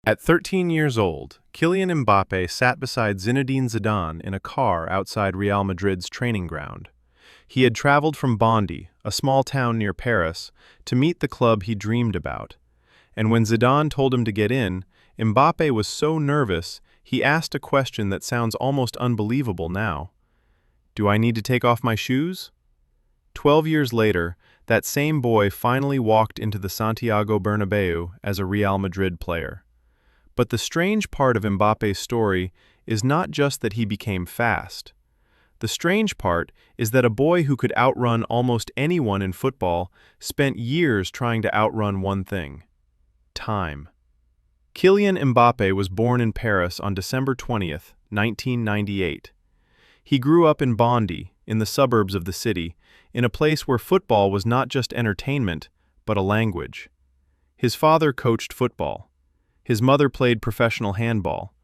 At 13 years old, Kylian Mbappé sat beside Zinedine Zidane in a car outside Real Madrid's training ground. He had traveled from Bondy, a small town near Paris, to meet the club he dreamed about. And when Zidane told him to get in, Mbappé was so nervous he asked a question that sounds almost unbelievable now. "Do I need to take off my shoes?" 12 years later, that same boy finally walked into the Santiago Bernabeu as a Real Madrid player. But the strange part of Mbappé's story is not just that he became fast. The strange part is that a boy who could outrun almost anyone in football spent years trying to outrun one thing: time. Kylian Mbappé was born in Paris on December 20th, 1998. He grew up in Bondy, in the suburbs of the city, in a place where football was not just entertainment, but a language. His father coached football. His mother played professional handball,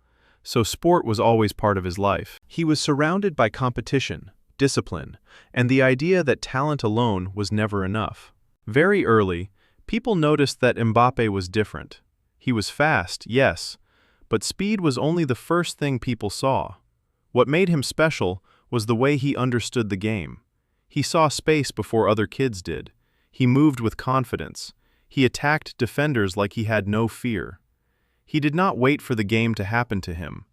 so sport was always part of his life. He was surrounded by competition, discipline, and the idea that talent alone was never enough. Very early, people noticed that Mbappé was different. He was fast, yes, but speed was only the first thing people saw. What made him special was the way he understood the game. He saw space before other kids did. He moved with confidence. He attacked defenders like he had no fear. He did not wait for the game to happen to him.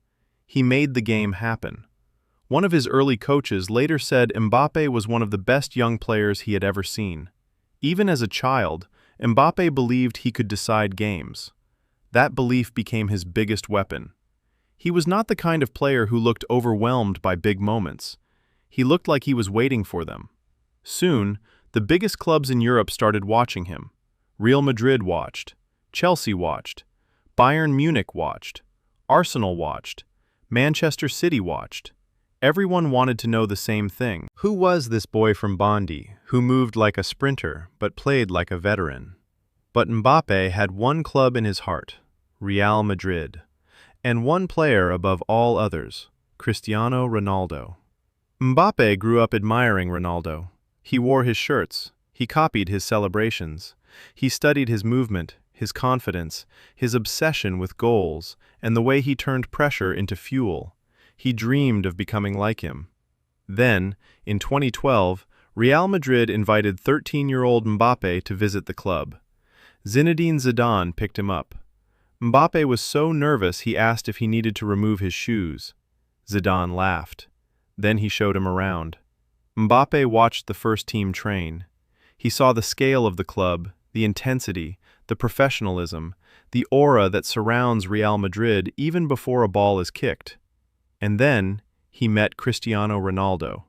He made the game happen. One of his early coaches later said Mbappé was one of the best young players he had ever seen. Even as a child, Mbappé believed he could decide games. That belief became his biggest weapon. He was not the kind of player who looked overwhelmed by big moments. He looked like he was waiting for them. Soon, the biggest clubs in Europe started watching him. Real Madrid watched. Chelsea watched. Bayern Munich watched. Arsenal watched. Manchester City watched. Everyone wanted to know the same thing. Who was this boy from Bondy, who moved like a sprinter but played like a veteran? But Mbappé had one club in his heart, Real Madrid, and one player above all others, Cristiano Ronaldo. Mbappé grew up admiring Ronaldo. He wore his shirts. He copied his celebrations. He studied his movement, his confidence, his obsession with goals, and the way he turned pressure into fuel. He dreamed of becoming like him. Then, in 2012, Real Madrid invited 13-year-old Mbappé to visit the club. Zinedine Zidane picked him up. Mbappé was so nervous he asked if he needed to remove his shoes. Zidane laughed. Then he showed him around. Mbappé watched the first team train. He saw the scale of the club, the intensity, the professionalism, the aura that surrounds Real Madrid even before a ball is kicked. And then he met Cristiano Ronaldo.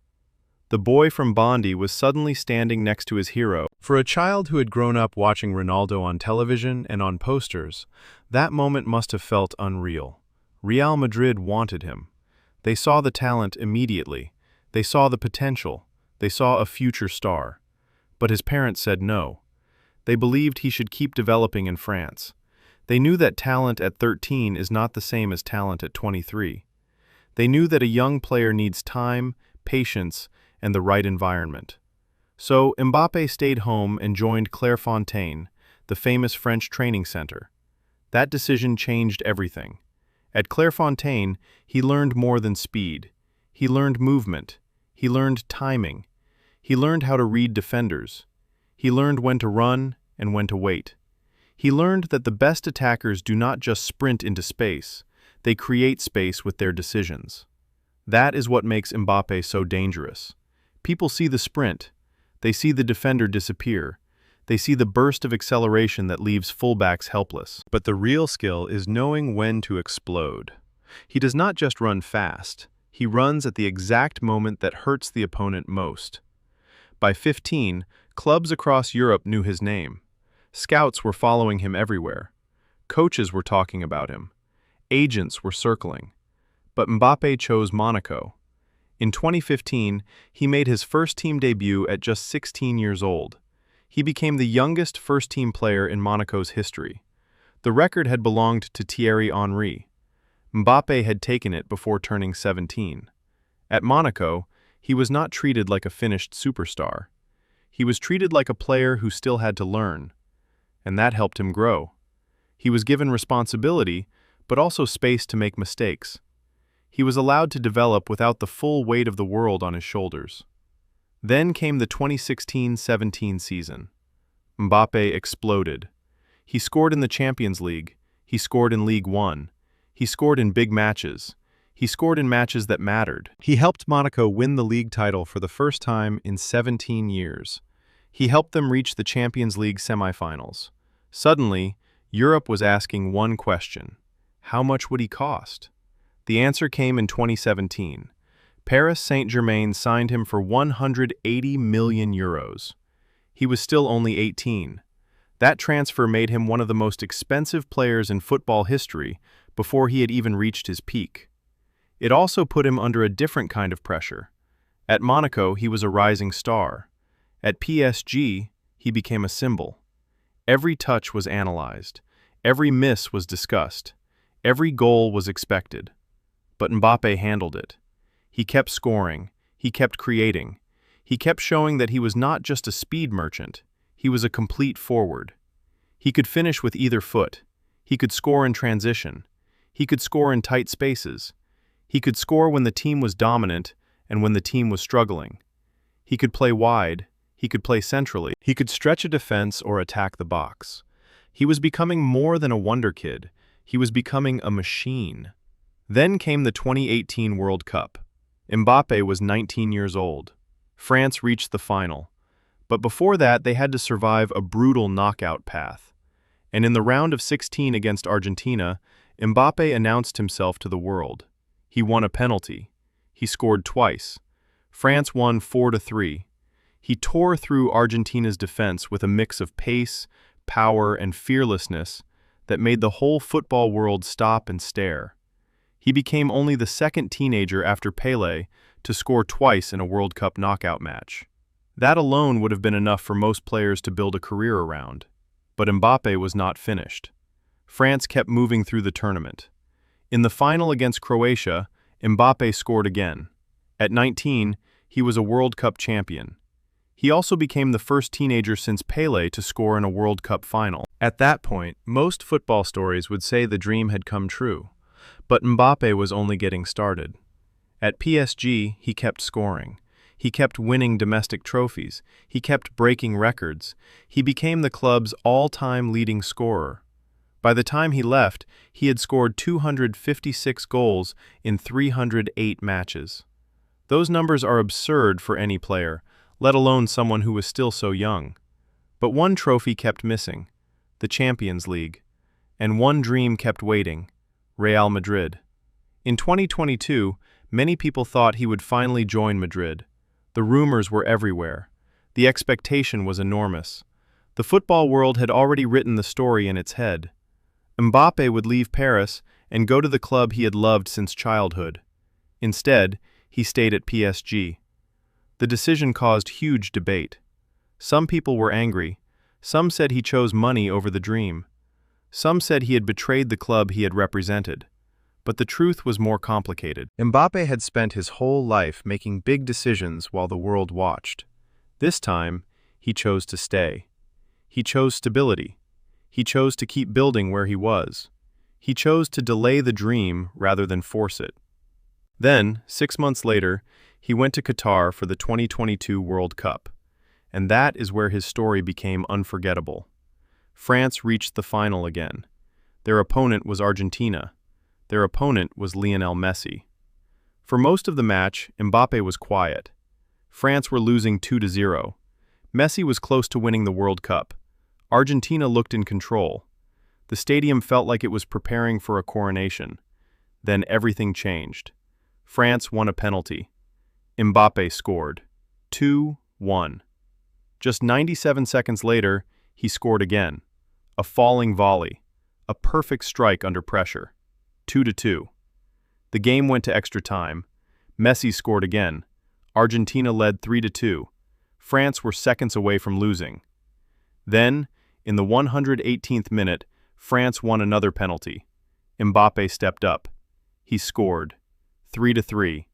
The boy from Bondy was suddenly standing next to his hero. For a child who had grown up watching Ronaldo on television and on posters, that moment must have felt unreal. Real Madrid wanted him. They saw the talent immediately. They saw the potential. They saw a future star. But his parents said no. They believed he should keep developing in France. They knew that talent at 13 is not the same as talent at 23. They knew that a young player needs time, patience, and the right environment. So Mbappé stayed home and joined Clairefontaine, the famous French training center. That decision changed everything. At Clairefontaine, he learned more than speed. He learned movement. He learned timing. He learned how to read defenders. He learned when to run and when to wait. He learned that the best attackers do not just sprint into space, they create space with their decisions. That is what makes Mbappé so dangerous. People see the sprint. They see the defender disappear. They see the burst of acceleration that leaves fullbacks helpless. But the real skill is knowing when to explode. He does not just run fast. He runs at the exact moment that hurts the opponent most. By 15, clubs across Europe knew his name. Scouts were following him everywhere. Coaches were talking about him. Agents were circling. But Mbappé chose Monaco. In 2015, he made his first-team debut at just 16 years old. He became the youngest first-team player in Monaco's history. The record had belonged to Thierry Henry. Mbappé had taken it before turning 17. At Monaco, he was not treated like a finished superstar. He was treated like a player who still had to learn. And that helped him grow. He was given responsibility, but also space to make mistakes. He was allowed to develop without the full weight of the world on his shoulders. Then came the 2016-17 season. Mbappé exploded. He scored in the Champions League. He scored in Ligue 1. He scored in big matches. He scored in matches that mattered. He helped Monaco win the league title for the first time in 17 years. He helped them reach the Champions League semifinals. Suddenly, Europe was asking one question: how much would he cost? The answer came in 2017. Paris Saint-Germain signed him for €180 million. He was still only 18. That transfer made him one of the most expensive players in football history before he had even reached his peak. It also put him under a different kind of pressure. At Monaco, he was a rising star. At PSG, he became a symbol. Every touch was analyzed. Every miss was discussed. Every goal was expected. But Mbappé handled it. He kept scoring. He kept creating. He kept showing that he was not just a speed merchant. He was a complete forward. He could finish with either foot. He could score in transition. He could score in tight spaces. He could score when the team was dominant and when the team was struggling. He could play wide. He could play centrally. He could stretch a defense or attack the box. He was becoming more than a wonder kid. He was becoming a machine. Then came the 2018 World Cup. Mbappé was 19 years old. France reached the final. But before that, they had to survive a brutal knockout path. And in the round of 16 against Argentina, Mbappé announced himself to the world. He won a penalty. He scored twice. France won 4-3. He tore through Argentina's defense with a mix of pace, power, and fearlessness that made the whole football world stop and stare. He became only the second teenager after Pelé to score twice in a World Cup knockout match. That alone would have been enough for most players to build a career around. But Mbappé was not finished. France kept moving through the tournament. In the final against Croatia, Mbappé scored again. At 19, he was a World Cup champion. He also became the first teenager since Pelé to score in a World Cup final. At that point, most football stories would say the dream had come true. But Mbappé was only getting started. At PSG, he kept scoring. He kept winning domestic trophies. He kept breaking records. He became the club's all-time leading scorer. By the time he left, he had scored 256 goals in 308 matches. Those numbers are absurd for any player, let alone someone who was still so young. But one trophy kept missing, the Champions League. And one dream kept waiting, Real Madrid. In 2022, many people thought he would finally join Madrid. The rumors were everywhere. The expectation was enormous. The football world had already written the story in its head. Mbappé would leave Paris and go to the club he had loved since childhood. Instead, he stayed at PSG. The decision caused huge debate. Some people were angry. Some said he chose money over the dream. Some said he had betrayed the club he had represented. But the truth was more complicated. Mbappé had spent his whole life making big decisions while the world watched. This time, he chose to stay. He chose stability. He chose to keep building where he was. He chose to delay the dream rather than force it. Then, 6 months later, he went to Qatar for the 2022 World Cup. And that is where his story became unforgettable. France reached the final again. Their opponent was Argentina. Their opponent was Lionel Messi. For most of the match, Mbappé was quiet. France were losing 2-0. Messi was close to winning the World Cup. Argentina looked in control. The stadium felt like it was preparing for a coronation. Then everything changed. France won a penalty. Mbappé scored. 2-1. Just 97 seconds later, he scored again. A falling volley. A perfect strike under pressure. 2-2. The game went to extra time. Messi scored again. Argentina led 3-2. France were seconds away from losing. Then, in the 118th minute, France won another penalty. Mbappé stepped up. He scored. 3-3.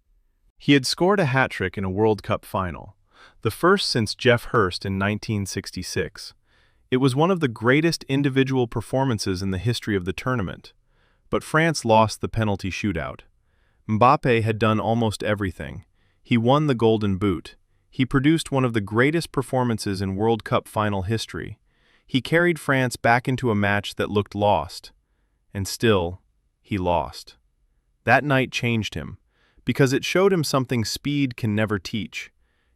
He had scored a hat-trick in a World Cup final, the first since Jeff Hurst in 1966. It was one of the greatest individual performances in the history of the tournament, but France lost the penalty shootout. Mbappé had done almost everything. He won the Golden Boot. He produced one of the greatest performances in World Cup final history. He carried France back into a match that looked lost. And still, he lost. That night changed him, because it showed him something speed can never teach.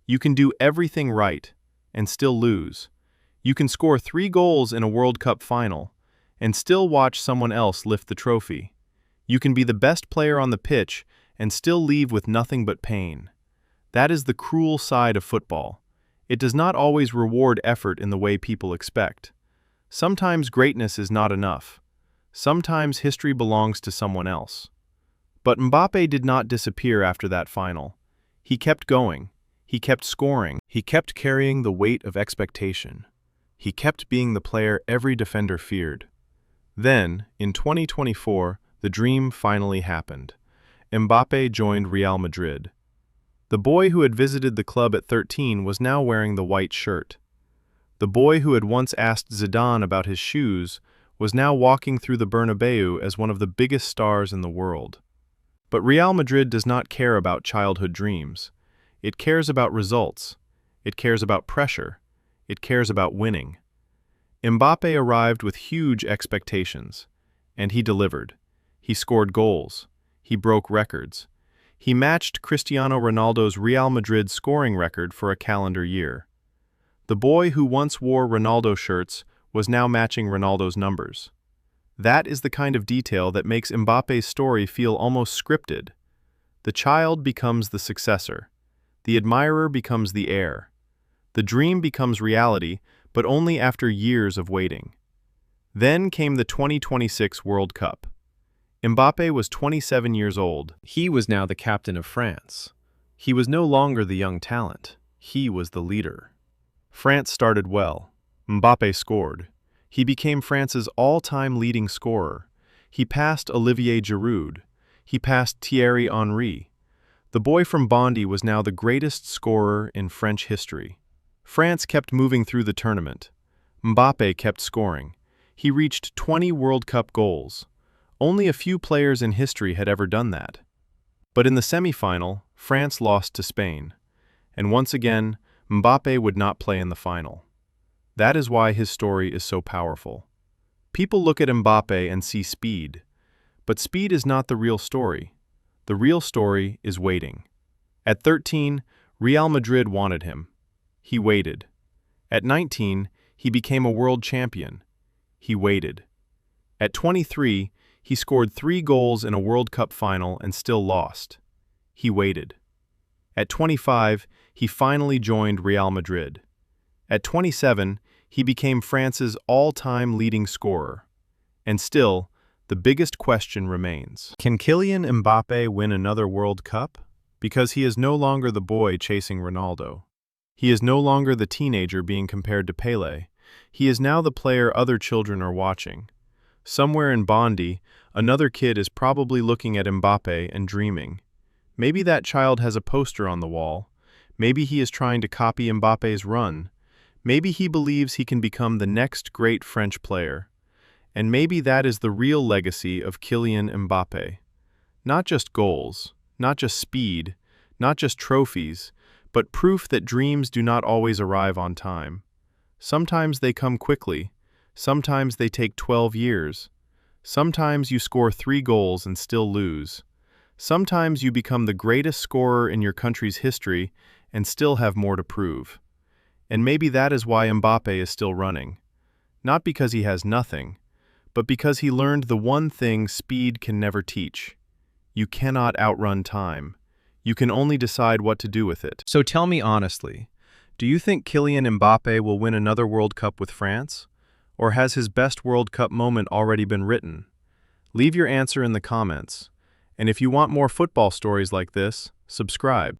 You can do everything right and still lose. You can score 3 goals in a World Cup final and still watch someone else lift the trophy. You can be the best player on the pitch and still leave with nothing but pain. That is the cruel side of football. It does not always reward effort in the way people expect. Sometimes greatness is not enough. Sometimes history belongs to someone else. But Mbappé did not disappear after that final. He kept going. He kept scoring. He kept carrying the weight of expectation. He kept being the player every defender feared. Then, in 2024, the dream finally happened. Mbappé joined Real Madrid. The boy who had visited the club at 13 was now wearing the white shirt. The boy who had once asked Zidane about his shoes was now walking through the Bernabeu as one of the biggest stars in the world. But Real Madrid does not care about childhood dreams. It cares about results. It cares about pressure. It cares about winning. Mbappé arrived with huge expectations, and he delivered. He scored goals. He broke records. He matched Cristiano Ronaldo's Real Madrid scoring record for a calendar year. The boy who once wore Ronaldo shirts was now matching Ronaldo's numbers. That is the kind of detail that makes Mbappé's story feel almost scripted. The child becomes the successor. The admirer becomes the heir. The dream becomes reality, but only after years of waiting. Then came the 2026 World Cup. Mbappé was 27 years old. He was now the captain of France. He was no longer the young talent. He was the leader. France started well. Mbappé scored. He became France's all-time leading scorer. He passed Olivier Giroud. He passed Thierry Henry. The boy from Bondy was now the greatest scorer in French history. France kept moving through the tournament. Mbappé kept scoring. He reached 20 World Cup goals. Only a few players in history had ever done that. But in the semi-final, France lost to Spain. And once again, Mbappé would not play in the final. That is why his story is so powerful. People look at Mbappé and see speed. But speed is not the real story. The real story is waiting. At 13, Real Madrid wanted him. He waited. At 19, he became a world champion. He waited. At 23, he scored 3 goals in a World Cup final and still lost. He waited. At 25, he finally joined Real Madrid. At 27, he became France's all-time leading scorer. And still, the biggest question remains. Can Kylian Mbappé win another World Cup? Because he is no longer the boy chasing Ronaldo. He is no longer the teenager being compared to Pelé. He is now the player other children are watching. Somewhere in Bondy, another kid is probably looking at Mbappé and dreaming. Maybe that child has a poster on the wall. Maybe he is trying to copy Mbappé's run. Maybe he believes he can become the next great French player. And maybe that is the real legacy of Kylian Mbappé. Not just goals, not just speed, not just trophies, but proof that dreams do not always arrive on time. Sometimes they come quickly. Sometimes they take 12 years. Sometimes you score 3 goals and still lose. Sometimes you become the greatest scorer in your country's history and still have more to prove. And maybe that is why Mbappé is still running. Not because he has nothing, but because he learned the one thing speed can never teach. You cannot outrun time. You can only decide what to do with it. So tell me honestly, do you think Kylian Mbappé will win another World Cup with France? Or has his best World Cup moment already been written? Leave your answer in the comments. And if you want more football stories like this, subscribe.